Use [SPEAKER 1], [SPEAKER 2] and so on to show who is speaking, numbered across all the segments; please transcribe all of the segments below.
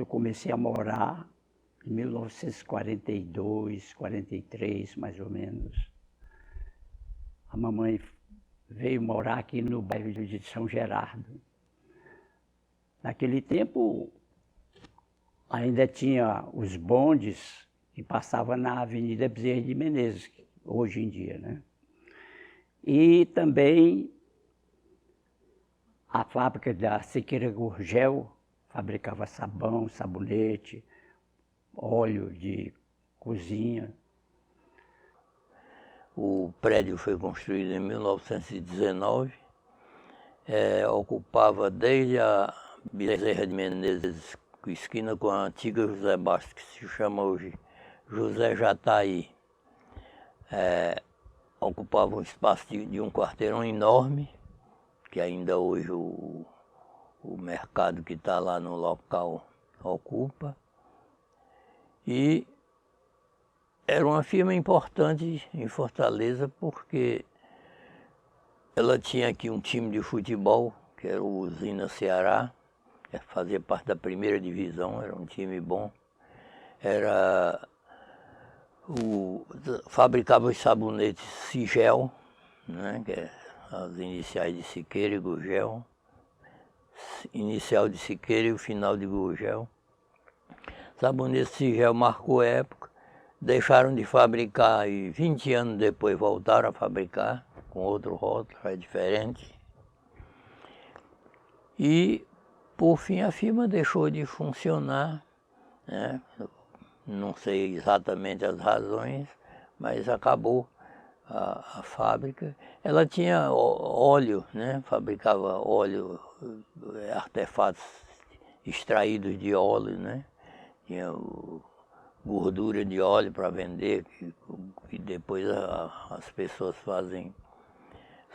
[SPEAKER 1] eu comecei a morar, em 1942, 43, mais ou menos. A mamãe veio morar aqui no bairro de São Gerardo. Naquele tempo, ainda tinha os bondes que passavam na Avenida Bezerra de Menezes, hoje em dia, né? E também a fábrica da Siqueira Gurgel fabricava sabão, sabonete, óleo de cozinha.
[SPEAKER 2] O prédio foi construído em 1919, ocupava desde a Bezerra de Menezes, esquina com a antiga José Bastos, que se chama hoje José Jataí. Ocupava um espaço de um quarteirão enorme, que ainda hoje o mercado que está lá no local ocupa. E era uma firma importante em Fortaleza porque ela tinha aqui um time de futebol, que era o Usina Ceará, que fazia parte da primeira divisão, era um time bom. Fabricava os sabonetes Sigel, né, que é as iniciais de Siqueira e Gurgel, inicial de Siqueira e o final de Gurgel. Sabonete Sigel marcou época, deixaram de fabricar e 20 anos depois voltaram a fabricar, com outro rótulo, é diferente. E, por fim, a firma deixou de funcionar, né? Não sei exatamente as razões, mas acabou a fábrica. Ela tinha óleo, né? Fabricava óleo, artefatos extraídos de óleo, né? Tinha gordura de óleo para vender, que depois as pessoas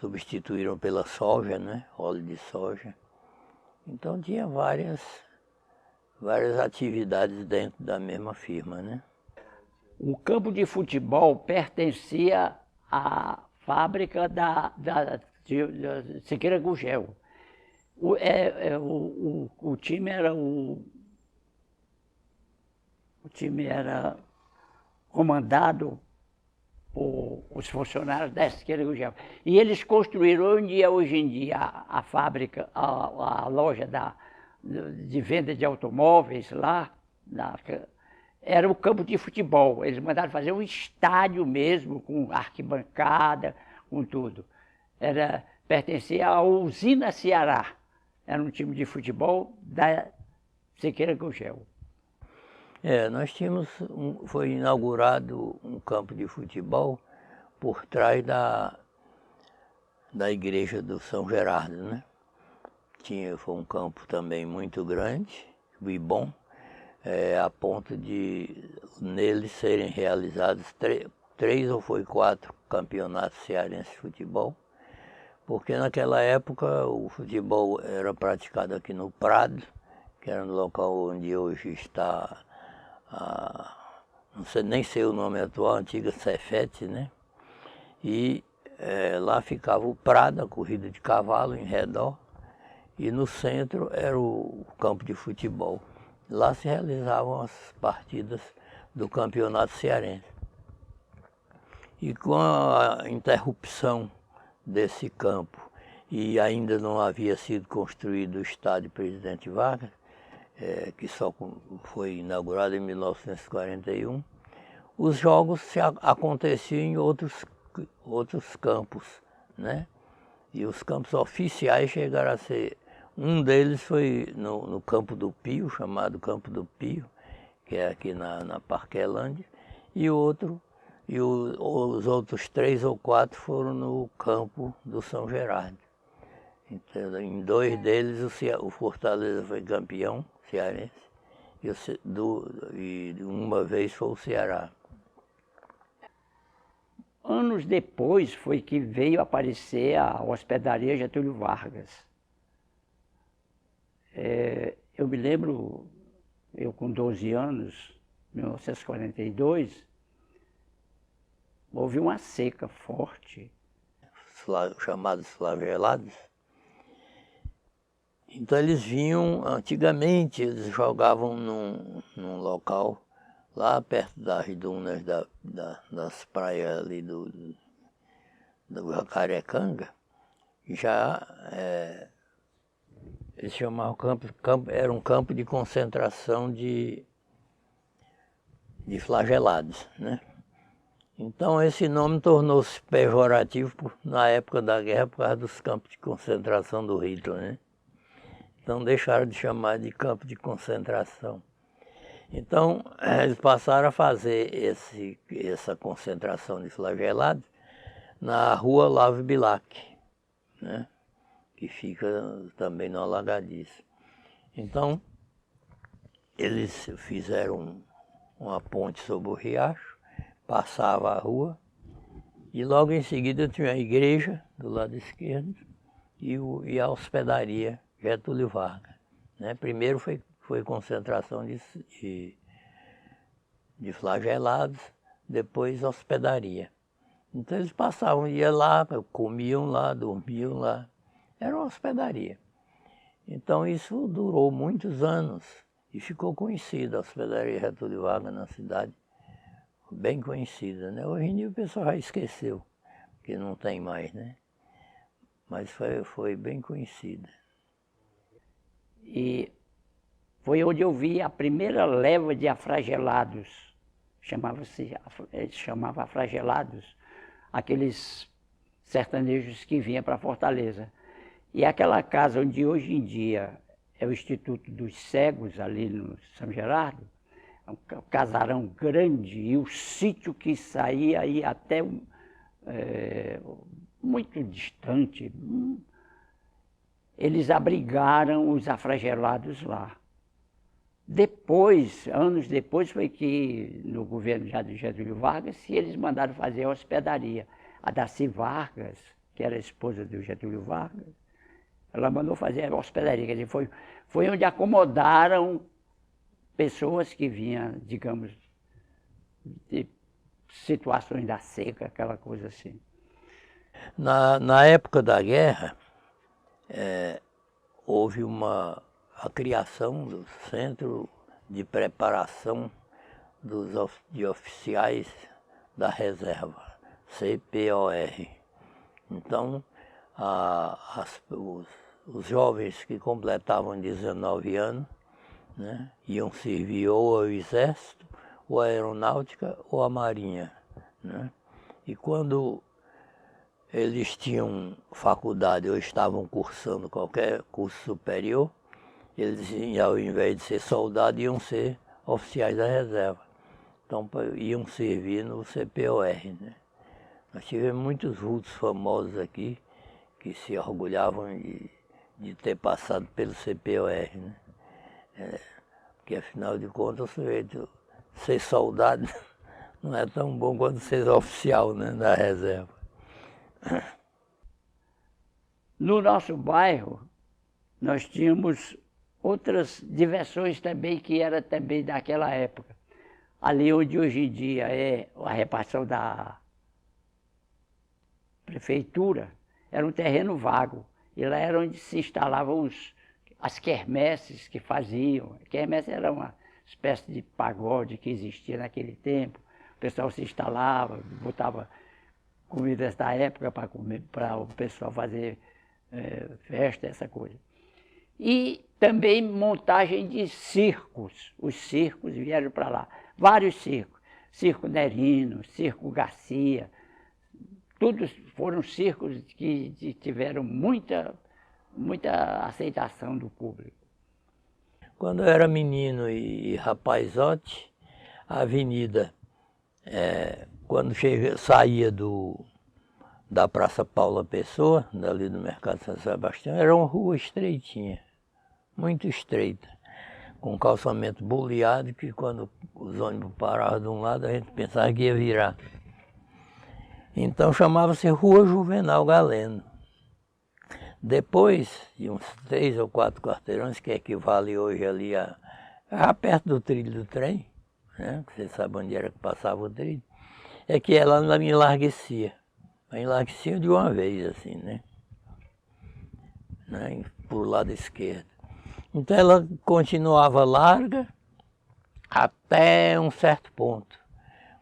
[SPEAKER 2] substituíram pela soja, né? Óleo de soja. Então tinha várias atividades dentro da mesma firma, né?
[SPEAKER 1] O campo de futebol pertencia à fábrica de Siqueira Gurgel. O time era comandado por os funcionários da Siqueira Gurgel. E eles construíram hoje em dia a fábrica, a loja de venda de automóveis lá. Era o campo de futebol. Eles mandaram fazer um estádio mesmo, com arquibancada, com tudo. Pertencia à Usina Ceará. Era um time de futebol da Siqueira Gurgel.
[SPEAKER 2] Nós foi inaugurado um campo de futebol por trás da igreja do São Gerardo, né? Foi um campo também muito grande e bom, a ponto de nele serem realizados três ou foi 4 campeonatos cearenses de futebol, porque naquela época o futebol era praticado aqui no Prado, que era no local onde hoje está não sei nem sei o nome atual, a antiga Cefete, né? E lá ficava o Prado, a corrida de cavalo em redor, e no centro era o campo de futebol. Lá se realizavam as partidas do campeonato cearense. E com a interrupção desse campo, e ainda não havia sido construído o estádio Presidente Vargas, que só foi inaugurado em 1941, os jogos aconteciam em outros campos, né? E os campos oficiais chegaram a ser... Um deles foi no Campo do Pio, chamado Campo do Pio, que é aqui na Parquelândia, e os outros 3 ou 4 foram no Campo do São Gerardo. Então, em 2 deles o Fortaleza foi campeão cearense e uma vez foi o Ceará.
[SPEAKER 1] Anos depois foi que veio aparecer a Hospedaria Getúlio Vargas. Eu me lembro, eu com 12 anos, 1942, houve uma seca forte.
[SPEAKER 2] Chamados flagelados. Então eles vinham, antigamente eles jogavam num local lá perto das dunas das praias ali do Jacarecanga, já eles chamavam era um campo de concentração de flagelados, né? Então esse nome tornou-se pejorativo na época da guerra por causa dos campos de concentração do Hitler, né? Então deixaram de chamar de campo de concentração. Então eles passaram a fazer essa concentração de flagelados na rua Olavo Bilac, né? Que fica também no Alagadiço. Então eles fizeram uma ponte sobre o riacho, passava a rua e logo em seguida tinha a igreja do lado esquerdo e a hospedaria Getúlio Vargas, né? Primeiro foi concentração de flagelados, depois hospedaria. Então eles passavam, iam lá, comiam lá, dormiam lá. Era uma hospedaria. Então isso durou muitos anos e ficou conhecida a hospedaria Getúlio Vargas na cidade, bem conhecida, né? Hoje em dia o pessoal já esqueceu, porque não tem mais, né? Mas foi bem conhecida.
[SPEAKER 1] E foi onde eu vi a primeira leva de afragelados, chamava afragelados, aqueles sertanejos que vinham para Fortaleza. E aquela casa onde hoje em dia é o Instituto dos Cegos, ali no São Gerardo, é um casarão grande, e o sítio que saía aí até muito distante. Eles abrigaram os afragelados lá. Depois, anos depois, foi que no governo já de Getúlio Vargas, eles mandaram fazer a hospedaria. A Darcy Vargas, que era a esposa do Getúlio Vargas, ela mandou fazer a hospedaria. Quer dizer, foi onde acomodaram pessoas que vinham, digamos, de situações da seca, aquela coisa assim.
[SPEAKER 2] Na época da guerra, houve a criação do Centro de Preparação de Oficiais da Reserva, CPOR. Então, os jovens que completavam 19 anos, né, iam servir ou ao Exército, ou à Aeronáutica, ou à Marinha, né? E quando eles tinham faculdade ou estavam cursando qualquer curso superior, eles, ao invés de ser soldados, iam ser oficiais da reserva. Então, iam servir no CPOR, né? Nós tivemos muitos vultos famosos aqui que se orgulhavam de ter passado pelo CPOR, né? Porque, afinal de contas, o sujeito ser soldado não é tão bom quanto ser oficial, né, da reserva.
[SPEAKER 1] No nosso bairro, nós tínhamos outras diversões também, que era também daquela época. Ali onde hoje em dia é a repartição da prefeitura, era um terreno vago. E lá era onde se instalavam as quermesses que faziam. A quermesse era uma espécie de pagode que existia naquele tempo. O pessoal se instalava, botava comidas da época para o pessoal fazer festa, essa coisa. E também montagem de circos. Os circos vieram para lá. Vários circos. Circo Nerino, Circo Garcia. Todos foram circos que tiveram muita aceitação do público.
[SPEAKER 2] Quando eu era menino e rapazote, a avenida, quando saía da Praça Paula Pessoa, dali do Mercado São Sebastião, era uma rua estreitinha, muito estreita, com calçamento boleado, que quando os ônibus paravam de um lado, a gente pensava que ia virar. Então chamava-se Rua Juvenal Galeno. Depois de uns 3 ou 4 quarteirões, que equivale hoje ali perto do trilho do trem, né? Você sabe onde era que passava o trilho, é que ela me enlarguecia de uma vez, assim, né? né, por lado esquerdo. Então ela continuava larga até um certo ponto.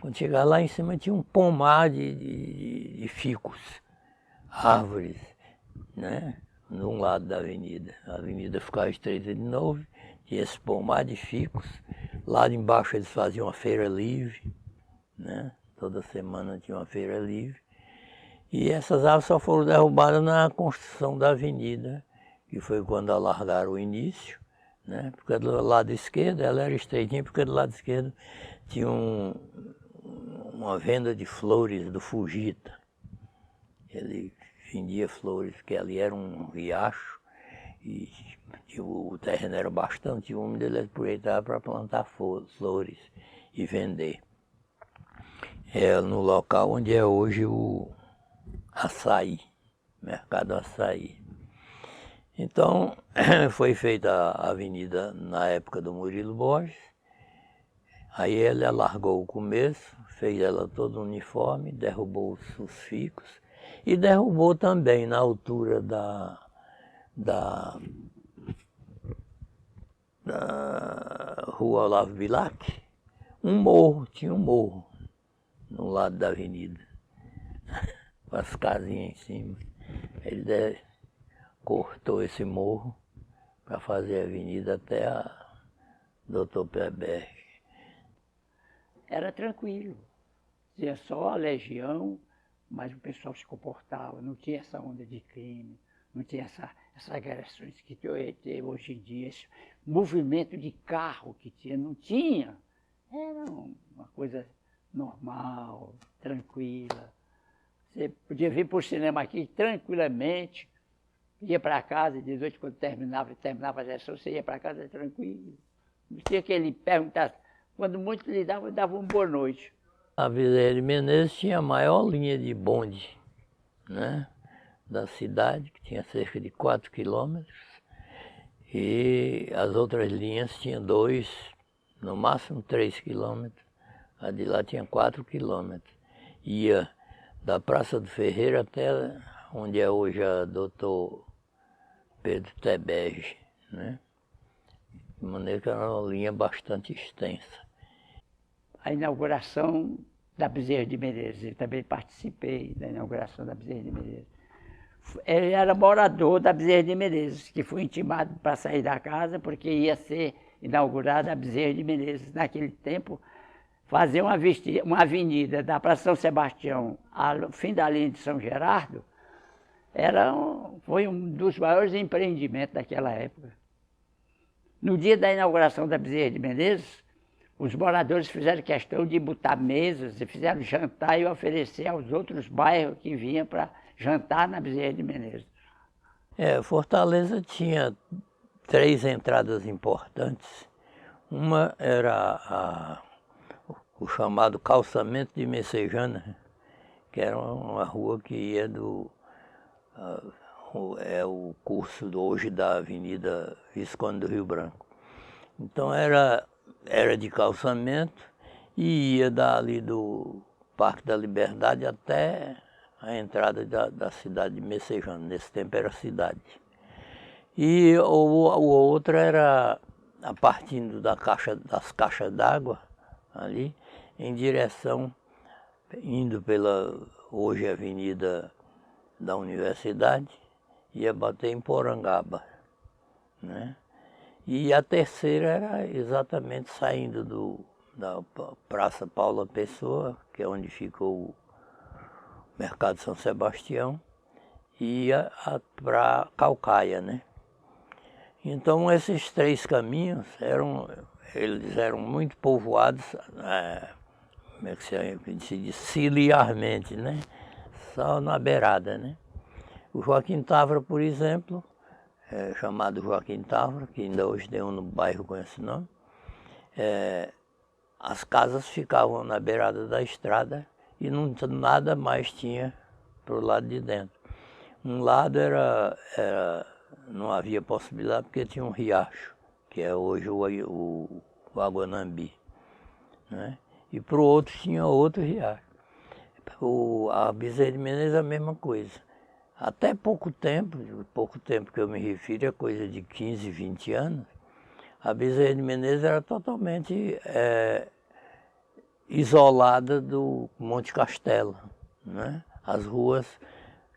[SPEAKER 2] Quando chegava lá em cima tinha um pomar de ficus, árvores, né, de um lado da avenida. A avenida ficava estreita de novo, tinha esse pomar de ficus. Lá embaixo eles faziam uma feira livre, né? Toda semana tinha uma feira livre. E essas árvores só foram derrubadas na construção da avenida, que foi quando alargaram o início, né? Porque do lado esquerdo ela era estreitinha, porque do lado esquerdo tinha uma venda de flores do Fujita. Ele vendia flores, porque ali era um riacho e o terreno era bastante úmido, ele aproveitava para plantar flores e vender. É no local onde é hoje o Açaí, Mercado Açaí. Então, foi feita a avenida na época do Murilo Borges, aí ele alargou o começo, fez ela toda uniforme, derrubou os ficus e derrubou também na altura da Rua Olavo Bilac, tinha um morro no lado da avenida, com as casinhas em cima. Ele cortou esse morro para fazer a avenida até a Doutor Perberg.
[SPEAKER 1] Era tranquilo, tinha só a legião, mas o pessoal se comportava, não tinha essa onda de crime, não tinha essas agressões que tem hoje em dia, esse movimento de carro que tinha, não tinha. Era uma coisa normal, tranquila. Você podia vir para o cinema aqui tranquilamente, ia para casa, de noite quando terminava a sessão, você ia para casa tranquilo. Não tinha que ele perguntasse, quando muito lhe dava uma boa noite.
[SPEAKER 2] A Bezerra de Menezes tinha a maior linha de bonde, né, da cidade, que tinha cerca de 4 quilômetros, e as outras linhas tinham 2, no máximo 3 quilômetros. A de lá tinha 4 quilômetros. Ia da Praça do Ferreira até onde é hoje a Doutor Pedro Tebege, né? De maneira que era uma linha bastante extensa.
[SPEAKER 1] A inauguração da Bezerra de Menezes, eu também participei da inauguração da Bezerra de Menezes. Ele era morador da Bezerra de Menezes, que foi intimado para sair da casa porque ia ser inaugurada a Bezerra de Menezes. Naquele tempo, fazer uma avenida da Praça São Sebastião ao fim da linha de São Gerardo foi um dos maiores empreendimentos daquela época. No dia da inauguração da Bezerra de Menezes, os moradores fizeram questão de botar mesas e fizeram jantar e oferecer aos outros bairros que vinham para jantar na Bezerra de Menezes.
[SPEAKER 2] Fortaleza tinha 3 entradas importantes. Uma era o chamado calçamento de Messejana, que era uma rua que ia o curso hoje da Avenida Visconde do Rio Branco. Então era de calçamento e ia dali do Parque da Liberdade até a entrada da cidade de Messejana, nesse tempo era cidade. E o outro era a partindo das caixas d'água ali, em direção, indo pela hoje Avenida da Universidade, ia bater em Porangaba, né? E a terceira era exatamente saindo da Praça Paula Pessoa, que é onde ficou o Mercado São Sebastião, e ia para Caucaia, né? Então esses 3 caminhos eles eram muito povoados, como é que se diz, ciliarmente, né? Só na beirada, né? O Joaquim Távora, por exemplo, chamado Joaquim Távora, que ainda hoje tem um no bairro com esse nome, as casas ficavam na beirada da estrada e nada mais tinha para o lado de dentro. Um lado não havia possibilidade porque tinha um riacho, que é hoje o Aguanambi, né? E para o outro tinha outro riacho. A Bezerra de Menezes a mesma coisa. Até pouco tempo que eu me refiro é coisa de 15, 20 anos, a Bezerra de Menezes era totalmente isolada do Monte Castelo, né? As ruas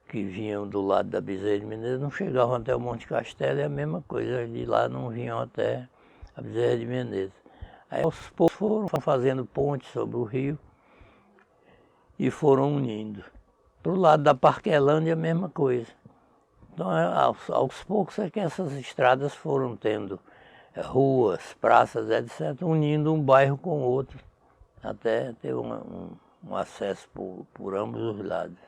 [SPEAKER 2] que vinham do lado da Bezerra de Menezes não chegavam até o Monte Castelo, e a mesma coisa, de lá não vinham até a Bezerra de Menezes. Aí aos poucos foram fazendo pontes sobre o rio e foram unindo. Para o lado da Parquelândia, a mesma coisa. Então, aos poucos é que essas estradas foram tendo ruas, praças, etc., unindo um bairro com o outro, até ter um acesso por ambos os lados.